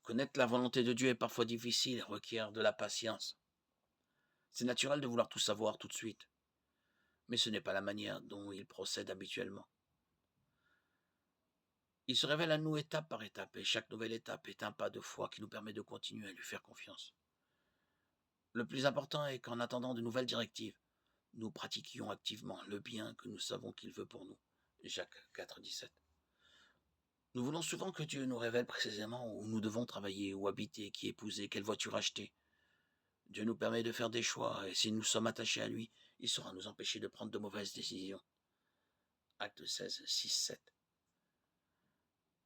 Connaître la volonté de Dieu est parfois difficile et requiert de la patience. C'est naturel de vouloir tout savoir tout de suite, mais ce n'est pas la manière dont il procède habituellement. Il se révèle à nous étape par étape, et chaque nouvelle étape est un pas de foi qui nous permet de continuer à lui faire confiance. Le plus important est qu'en attendant de nouvelles directives, nous pratiquions activement le bien que nous savons qu'il veut pour nous. Jacques 4,17. Nous voulons souvent que Dieu nous révèle précisément où nous devons travailler, où habiter, qui épouser, quelle voiture acheter. Dieu nous permet de faire des choix, et si nous sommes attachés à lui, il saura nous empêcher de prendre de mauvaises décisions. Acte 16, 6, 7.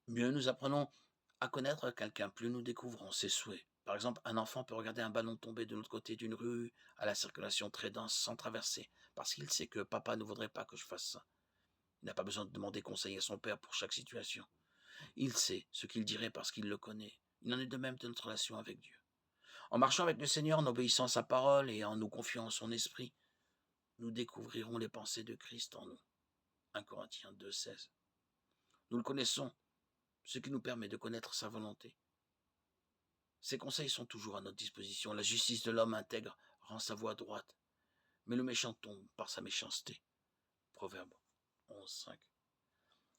Mieux nous apprenons à connaître quelqu'un, plus nous découvrons ses souhaits. Par exemple, un enfant peut regarder un ballon tomber de l'autre côté d'une rue à la circulation très dense sans traverser, parce qu'il sait que papa ne voudrait pas que je fasse ça. Il n'a pas besoin de demander conseil à son père pour chaque situation. Il sait ce qu'il dirait parce qu'il le connaît. Il en est de même de notre relation avec Dieu. En marchant avec le Seigneur, en obéissant à sa parole et en nous confiant en son esprit, nous découvrirons les pensées de Christ en nous. 1 Corinthiens 2, 16. Nous le connaissons, ce qui nous permet de connaître sa volonté. Ses conseils sont toujours à notre disposition. La justice de l'homme intègre rend sa voie droite, mais le méchant tombe par sa méchanceté. Proverbe 11, 5.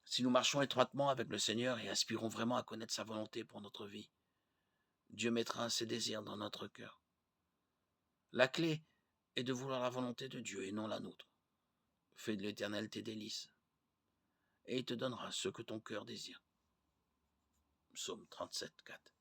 Si nous marchons étroitement avec le Seigneur et aspirons vraiment à connaître sa volonté pour notre vie, Dieu mettra ses désirs dans notre cœur. La clé est de vouloir la volonté de Dieu et non la nôtre. Fais de l'Éternel tes délices, et il te donnera ce que ton cœur désire. Psaume 37, 4.